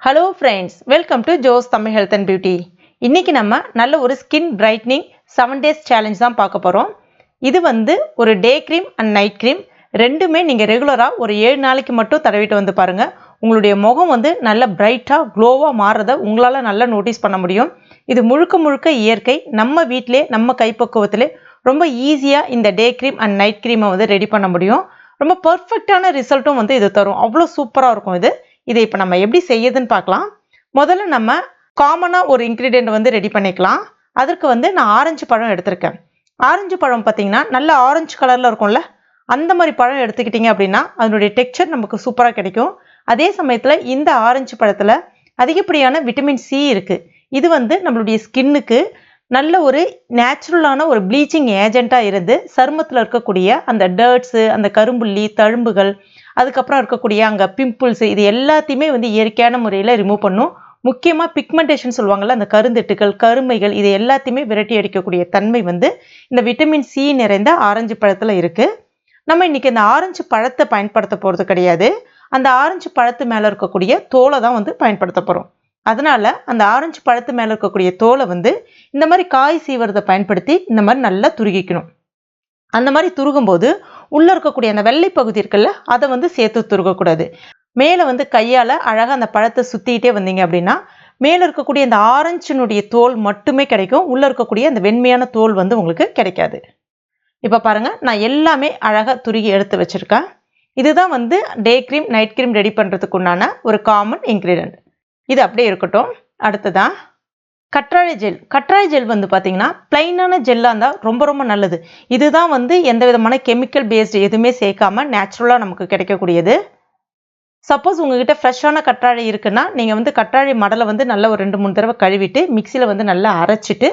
Hello friends, welcome to Joe's Tamil Health and Beauty. இன்னைக்கு நம்ம நல்ல ஒரு ஸ்கின் பிரைட்னிங் 7 days challenge தான் பார்க்க போறோம். இது வந்து ஒரு டே cream and night cream ரெண்டுமே நீங்க ரெகுலரா ஒரு 7 நாளைக்கு மட்டும் தடவிட்டு வந்து பாருங்க. உங்களுடைய முகம் வந்து நல்ல பிரைட்டா க்ளோவா மாறத உங்களால நல்லா நோட்டீஸ் பண்ண முடியும். இது முழுக்க இயற்கை. நம்ம வீட்லயே நம்ம கைப்பக்குவத்திலே ரொம்ப ஈஸியா இந்த டே cream and night cream வந்து ரெடி பண்ண முடியும். ரொம்ப பெர்ஃபெக்ட்டான ரிசல்ட்டும் வந்து இது தரும். அவ்வளவு சூப்பரா இருக்கும் இது. இதை இப்போ நம்ம எப்படி செய்யதுன்னு பார்க்கலாம். முதல்ல நம்ம காமனா ஒரு இன்கிரிடியன்ட் வந்து ரெடி பண்ணிக்கலாம். அதற்கு வந்து நான் ஆரஞ்சு பழம் எடுத்திருக்கேன். ஆரஞ்சு பழம் பார்த்தீங்கன்னா நல்ல ஆரஞ்சு கலர்ல இருக்கும்ல, அந்த மாதிரி பழம் எடுத்துக்கிட்டீங்க அப்படின்னா அதனுடைய டெக்ஸ்சர் நமக்கு சூப்பராக கிடைக்கும். அதே சமயத்தில் இந்த ஆரஞ்சு பழத்தில் அதிகப்படியான விட்டமின் சி இருக்கு. இது வந்து நம்மளுடைய ஸ்கின்னுக்கு நல்ல ஒரு நேச்சுரலான ஒரு ப்ளீச்சிங் ஏஜென்ட்டாக இருந்து சருமத்தில் இருக்கக்கூடிய அந்த டர்ட்ஸு, அந்த கரும்புள்ளி, தழும்புகள், அதுக்கப்புறம் இருக்கக்கூடிய அங்கே பிம்பிள்ஸ், இது எல்லாத்தையுமே வந்து இயற்கையான முறையில் ரிமூவ் பண்ணும். முக்கியமாக பிக்மெண்டேஷன் சொல்லுவாங்கள்ல, அந்த கருந்திட்டுகள், கருமைகள், இது எல்லாத்தையுமே விரட்டி அடிக்கக்கூடிய தன்மை வந்து இந்த விட்டமின் சி நிறைந்த ஆரஞ்சு பழத்தில் இருக்குது. நம்ம இன்னைக்கு இந்த ஆரஞ்சு பழத்தை பயன்படுத்த போகிறது கிடையாது. அந்த ஆரஞ்சு பழத்து மேலே இருக்கக்கூடிய தோலை தான் வந்து பயன்படுத்த போகிறோம். அதனால அந்த ஆரஞ்சு பழத்து மேலே இருக்கக்கூடிய தோலை வந்து இந்த மாதிரி காய் சீவரத்தை பயன்படுத்தி இந்த மாதிரி நல்லா துருகிக்கணும். அந்த மாதிரி துருகும்போது உள்ள இருக்கக்கூடிய அந்த வெள்ளை பகுதி இருக்குல்ல, அதை வந்து சேர்த்து துருகக்கூடாது. மேலே வந்து கையால் அழகாக அந்த பழத்தை சுற்றிக்கிட்டே வந்தீங்க அப்படின்னா மேலே இருக்கக்கூடிய அந்த ஆரஞ்சினுடைய தோல் மட்டுமே கிடைக்கும். உள்ளே இருக்கக்கூடிய அந்த வெண்மையான தோல் வந்து உங்களுக்கு கிடைக்காது. இப்போ பாருங்கள், நான் எல்லாமே அழகாக துருகி எடுத்து வச்சுருக்கேன். இதுதான் வந்து day cream night cream ready பண்ணுறதுக்கு உண்டான ஒரு காமன் இன்க்ரீடியன்ட். இது அப்படியே இருக்கட்டும். அடுத்ததான் கற்றாழை ஜெல். கற்றாழை ஜெல் வந்து பார்த்தீங்கன்னா பிளைனான ஜெல்லாக இருந்தால் ரொம்ப நல்லது. இதுதான் வந்து எந்த விதமான கெமிக்கல் பேஸ்டு எதுவுமே சேர்க்காம நேச்சுரலாக நமக்கு கிடைக்கக்கூடியது. சப்போஸ் உங்ககிட்ட ஃப்ரெஷ்ஷான கற்றாழை இருக்குன்னா நீங்கள் வந்து கற்றாழை மடலை வந்து நல்லா ஒரு 2-3 தடவை கழுவிட்டு மிக்சியில் வந்து நல்லா அரைச்சிட்டு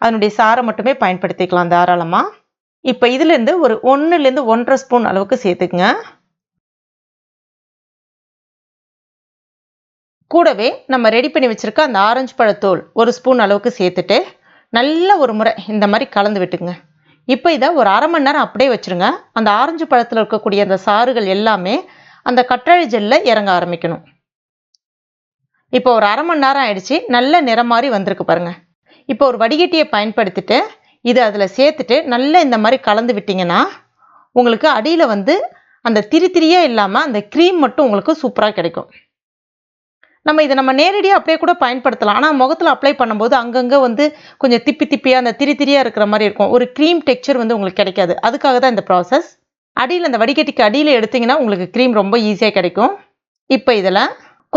அதனுடைய சாரை மட்டுமே பயன்படுத்திக்கலாம் தாராளமாக. இப்போ இதுலேருந்து ஒரு 1-1.5 ஸ்பூன் அளவுக்கு சேர்த்துக்குங்க. கூடவே நம்ம ரெடி பண்ணி வச்சுருக்க அந்த ஆரஞ்சு பழத்தோல் 1 ஸ்பூன் அளவுக்கு சேர்த்துட்டு நல்ல ஒரு முறை இந்த மாதிரி கலந்து விட்டுங்க. இப்போ இதை ஒரு அரை மணி நேரம் அப்படியே வச்சுருங்க. அந்த ஆரஞ்சு பழத்தில் இருக்கக்கூடிய அந்த சாறுகள் எல்லாமே அந்த கற்றாழை ஜெல்லில் இறங்க ஆரம்பிக்கணும். இப்போ ஒரு அரை மணி நேரம் ஆயிடுச்சு. நல்ல நிறம் மாதிரி வந்திருக்கு பாருங்கள். இப்போ ஒரு வடிகட்டியை பயன்படுத்திட்டு இது அதில் சேர்த்துட்டு நல்லா இந்த மாதிரி கலந்து விட்டிங்கன்னா உங்களுக்கு அடியில் வந்து அந்த திரியாக இல்லாமல் அந்த க்ரீம் மட்டும் உங்களுக்கு சூப்பராக கிடைக்கும். இதை நம்ம நேரடியாக அப்படியே கூட பயன்படுத்தலாம். ஆனால் முகத்தில் அப்ளை பண்ணும்போது அங்கங்கே வந்து கொஞ்சம் திப்பியாக அந்த திரியாக இருக்கிற மாதிரி இருக்கும். ஒரு க்ரீம் டெக்ஸ்சர் வந்து உங்களுக்கு கிடைக்காது. அதுக்காக தான் இந்த ப்ராசஸ். அடியில் அந்த வடிகட்டிக்கு அடியில் எடுத்திங்கன்னா உங்களுக்கு க்ரீம் ரொம்ப ஈஸியாக கிடைக்கும். இப்போ இதில்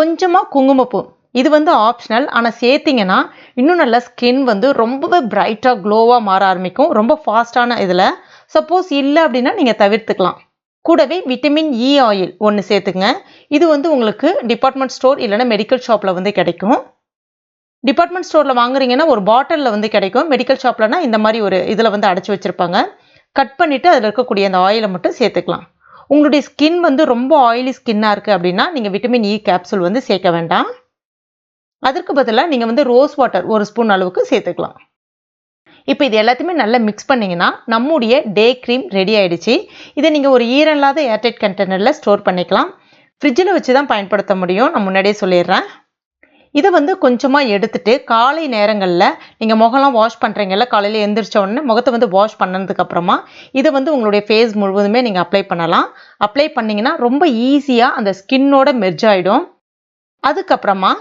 கொஞ்சமாக குங்குமப்பூ, இது வந்து ஆப்ஷனல். ஆனால் சேர்த்திங்கன்னா இன்னும் நல்லா ஸ்கின் வந்து ரொம்பவே பிரைட்டாக க்ளோவாக மாற ஆரம்பிக்கும். ரொம்ப ஃபாஸ்ட்டான இதில். சப்போஸ் இல்லை அப்படின்னா நீங்கள் தவிர்த்துக்கலாம். கூடவே விட்டமின் இ ஆயில் 1 சேர்த்துங்க. இது வந்து உங்களுக்கு டிபார்ட்மெண்ட் ஸ்டோர் இல்லைன்னா மெடிக்கல் ஷாப்பில் வந்து கிடைக்கும். டிபார்ட்மெண்ட் ஸ்டோரில் வாங்குறீங்கன்னா ஒரு பாட்டிலில் வந்து கிடைக்கும். மெடிக்கல் ஷாப்லனா இந்த மாதிரி ஒரு இதில் வந்து அடைச்சி வச்சுருப்பாங்க. கட் பண்ணிவிட்டு அதில் இருக்கக்கூடிய அந்த ஆயிலை மட்டும் சேர்த்துக்கலாம். உங்களுடைய ஸ்கின் வந்து ரொம்ப ஆயிலி ஸ்கின்னாக இருக்குது அப்படின்னா நீங்கள் விட்டமின் இ கேப்சூல் வந்து சேர்க்க வேண்டாம். அதற்கு பதிலாக நீங்கள் வந்து ரோஸ் வாட்டர் 1 ஸ்பூன் அளவுக்கு சேர்த்துக்கலாம். இப்போ இது எல்லாத்தையுமே நல்லா மிக்ஸ் பண்ணிங்கன்னா நம்முடைய டே க்ரீம் ரெடி ஆகிடுச்சு. இதை நீங்கள் ஒரு ஈரம் இல்லாத ஏர்டைட் கண்டெய்னரில் ஸ்டோர் பண்ணிக்கலாம். ஃப்ரிட்ஜில் வச்சு தான் பயன்படுத்த முடியும், நான் முன்னாடியே சொல்லிடுறேன். இதை வந்து கொஞ்சமாக எடுத்துகிட்டு காலை நேரங்களில் நீங்கள் முகம்லாம் வாஷ் பண்ணுறீங்கல்ல, காலையில் எழுந்திரிச்ச உடனே முகத்தை வந்து வாஷ் பண்ணதுக்கப்புறமா இதை வந்து உங்களுடைய ஃபேஸ் முழுவதுமே நீங்கள் அப்ளை பண்ணலாம். அப்ளை பண்ணிங்கன்னா ரொம்ப ஈஸியாக அந்த ஸ்கின்னோட மெர்ஜ் ஆகிடும். அதுக்கப்புறமா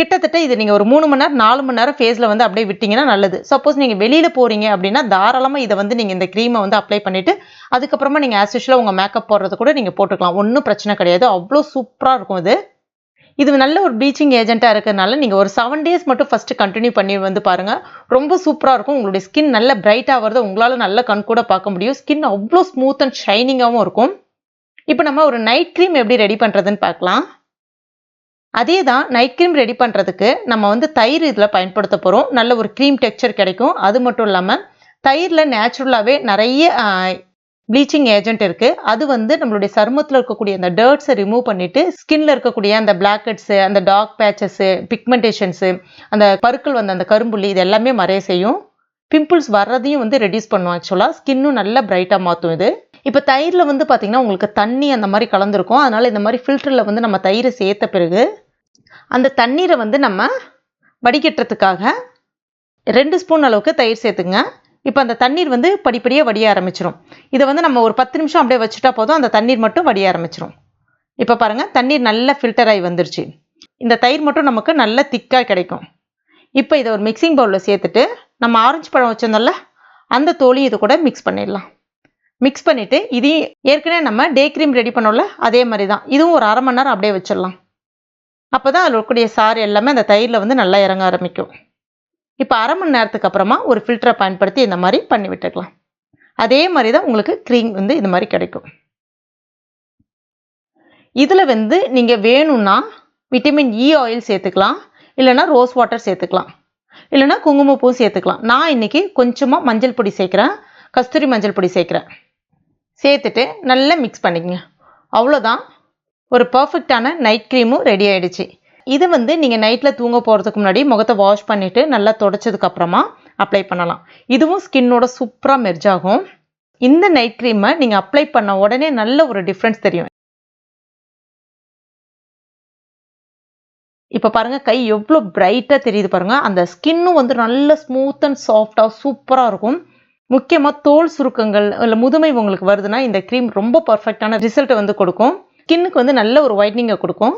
கிட்டத்தட்ட இது நீங்கள் ஒரு 3 மணி நேரம் 4 மணி நேரம் ஃபேஸில் வந்து அப்படியே விட்டிங்கன்னா நல்லது. சப்போஸ் நீங்கள் வெளியில் போகிறீங்க அப்படின்னா தாராளமாக இதை வந்து நீங்கள் இந்த க்ரீமை வந்து அப்ளை பண்ணிவிட்டு அதுக்கப்புறமா நீங்கள் ஆஸ் யூஷுவலாக உங்கள் மேக்கப் போடுறது கூட நீங்கள் போட்டுக்கலாம். ஒன்றும் பிரச்சனை கிடையாது. அவ்வளோ சூப்பராக இருக்கும் இது. இது நல்ல ஒரு ப்ளீச்சிங் ஏஜென்ட்டாக இருக்கிறதுனால நீங்கள் ஒரு 7 days மட்டும் ஃபஸ்ட்டு கண்டினியூ பண்ணி வந்து பாருங்கள். ரொம்ப சூப்பராக இருக்கும். உங்களுடைய ஸ்கின் நல்ல பிரைட்டாக வருது உங்களால் நல்ல கண் கூட பார்க்க முடியும். ஸ்கின் அவ்வளோ ஸ்மூத் அண்ட் ஷைனிங்காகவும் இருக்கும். இப்போ நம்ம ஒரு நைட் க்ரீம் எப்படி ரெடி பண்ணுறதுன்னு பார்க்கலாம். அதே தான் நைட் க்ரீம் ரெடி பண்ணுறதுக்கு நம்ம வந்து தயிர் இதில் பயன்படுத்த போகிறோம். நல்ல ஒரு க்ரீம் டெக்ஸ்சர் கிடைக்கும். அது மட்டும் இல்லாமல் தயிரில் நேச்சுரலாகவே நிறைய ப்ளீச்சிங் ஏஜென்ட் இருக்குது. அது வந்து நம்மளுடைய சருமத்தில் இருக்கக்கூடிய அந்த டர்ட்ஸை ரிமூவ் பண்ணிவிட்டு ஸ்கின்ல இருக்கக்கூடிய அந்த பிளாக் ஹெட்ஸு, அந்த டார்க் பேச்சஸ்ஸு, பிக்மெண்டேஷன்ஸு, அந்த பருக்கள் வந்து அந்த கரும்புள்ளி, இது எல்லாமே மறைய செய்யும். பிம்பிள்ஸ் வர்றதையும் வந்து ரெடியூஸ் பண்ணும். ஆக்சுவலாக ஸ்கின்னும் நல்லா பிரைட்டாக மாற்றும் இது. இப்போ தயிரில் வந்து பார்த்திங்கன்னா உங்களுக்கு தண்ணி அந்த மாதிரி கலந்துருக்கும். அதனால் இந்த மாதிரி ஃபில்டரில் வந்து நம்ம தயிரை சேர்த்த பிறகு அந்த தண்ணீரை வந்து நம்ம வடிகட்டுறதுக்காக 2 ஸ்பூன் அளவுக்கு தயிர் சேர்த்துங்க. இப்போ அந்த தண்ணீர் வந்து படிப்படியாக வடிய ஆரம்பிச்சிடும். இதை வந்து நம்ம ஒரு 10 நிமிஷம் அப்படியே வச்சுட்டா போதும், அந்த தண்ணீர் மட்டும் வடிய ஆரம்பிச்சிடும். இப்போ பாருங்கள், தண்ணீர் நல்லா ஃபில்டர் ஆகி வந்துருச்சு. இந்த தயிர் மட்டும் நமக்கு நல்ல திக்காக கிடைக்கும். இப்போ இதை ஒரு மிக்சிங் பவுலில் சேர்த்துட்டு நம்ம ஆரஞ்சு பழம் வச்சிருந்தோம்ல, அந்த தோலையும் இது கூட மிக்ஸ் பண்ணிடலாம். மிக்ஸ் பண்ணிவிட்டு இதையும் ஏற்கனவே நம்ம டே க்ரீம் ரெடி பண்ணோம்ல, அதே மாதிரி தான் இதுவும் ஒரு 1/2 மணி நேரம் அப்படியே வச்சிடலாம். அப்போ தான் அதில் இருக்கக்கூடிய சாறு எல்லாமே அந்த தயிரில் வந்து நல்லா இறங்க ஆரம்பிக்கும். இப்போ 1/2 மணி நேரத்துக்கு அப்புறமா ஒரு ஃபில்டரை பயன்படுத்தி இந்த மாதிரி பண்ணி விட்டுக்கலாம். அதே மாதிரி தான் உங்களுக்கு க்ரீம் வந்து இந்த மாதிரி கிடைக்கும். இதில் வந்து நீங்கள் வேணும்னா விட்டமின் இ ஆயில் சேர்த்துக்கலாம், இல்லைனா ரோஸ் வாட்டர் சேர்த்துக்கலாம், இல்லைனா குங்குமப்பூ சேர்த்துக்கலாம். நான் இன்னைக்கு கொஞ்சமாக மஞ்சள் பொடி சேர்க்குறேன், கஸ்தூரி மஞ்சள் பொடி சேர்க்குறேன். சேர்த்துட்டு நல்லா மிக்ஸ் பண்ணிக்கங்க. அவ்வளோதான், ஒரு பர்ஃபெக்டான நைட் க்ரீமும் ரெடி ஆகிடுச்சு. இதை வந்து நீங்கள் நைட்டில் தூங்க போகிறதுக்கு முன்னாடி முகத்தை வாஷ் பண்ணிவிட்டு நல்லா தொடச்சதுக்கப்புறமா அப்ளை பண்ணலாம். இதுவும் ஸ்கின்னோட சூப்பராக மெர்ஜ் ஆகும். இந்த நைட் க்ரீமை நீங்கள் அப்ளை பண்ண உடனே நல்ல ஒரு டிஃப்ரென்ஸ் தெரியும். இப்போ பாருங்கள், கை எவ்வளோ பிரைட்டாக தெரியுது பாருங்கள். அந்த ஸ்கின்னும் வந்து நல்ல ஸ்மூத் அண்ட் சாஃப்டாக சூப்பராக இருக்கும். முக்கியமாக தோல் சுருக்கங்கள் இல்லை முதுமை உங்களுக்கு வருதுன்னா இந்த க்ரீம் ரொம்ப பர்ஃபெக்டான ரிசல்ட்டை வந்து கொடுக்கும். ஸ்கின்னுக்கு வந்து நல்ல ஒரு ஒயிட்னிங்கை கொடுக்கும்.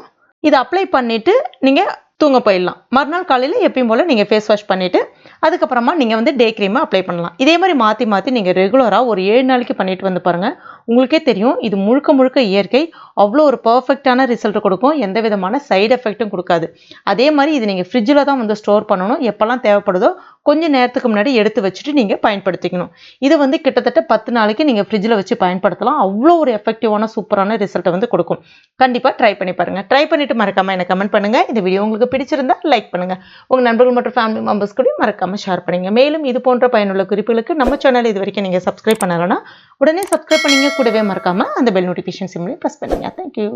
இதை அப்ளை பண்ணிவிட்டு நீங்கள் தூங்க போயிடலாம். மறுநாள் காலையில் எப்பயும் போல் நீங்கள் ஃபேஸ் வாஷ் பண்ணிவிட்டு அதுக்கப்புறமா நீங்கள் வந்து டே க்ரீமை அப்ளை பண்ணலாம். இதே மாதிரி மாற்றி மாற்றி நீங்கள் ரெகுலராக ஒரு 7 நாளைக்கு பண்ணிட்டு வந்து பாருங்கள். உங்களுக்கே தெரியும், இது முழுக்க முழுக்க இயற்கை. அவ்வளோ ஒரு பர்ஃபெக்டான ரிசல்ட் கொடுக்கும், எந்த விதமான சைடு எஃபெக்ட்டும் கொடுக்காது. அதே மாதிரி இது நீங்கள் ஃப்ரிட்ஜில் தான் வந்து ஸ்டோர் பண்ணணும். எப்போல்லாம் தேவைப்படுதோ கொஞ்சம் நேரத்துக்கு முன்னாடி எடுத்து வச்சுட்டு நீங்கள் பயன்படுத்திக்கணும். இது வந்து கிட்டத்தட்ட 10 நாளைக்கு நீங்கள் ஃப்ரிட்ஜில் வச்சு பயன்படுத்தலாம். அவ்வளோ ஒரு எஃபெக்டிவான சூப்பரான ரிசல்ட்டை வந்து கொடுக்கும். கண்டிப்பாக ட்ரை பண்ணி பாருங்கள். ட்ரை பண்ணிவிட்டு மறக்காமல் எனக்கு கமெண்ட் பண்ணுங்கள். இந்த வீடியோ உங்களுக்கு பிடிச்சிருந்தா லைக் பண்ணுங்கள். உங்கள் நண்பர்கள் மற்றும் ஃபேமிலி மெம்பர்ஸ் கூட மறக்காமல் ஷேர் பண்ணுங்க. மேலும் இது போன்ற பயனுள்ள குறிப்புகளுக்கு நம்ம சேனல் இது வரைக்கும் நீங்கள் சப்ஸ்கிரைப் பண்ணலன்னா உடனே சப்ஸ்கிரைப் பண்ணிங்க. கூடவே மறக்காமல் அந்த பெல் நோட்டிஃபிகேஷன் சிம்லையும் ப்ரெஸ் பண்ணுங்க. தேங்க்யூ.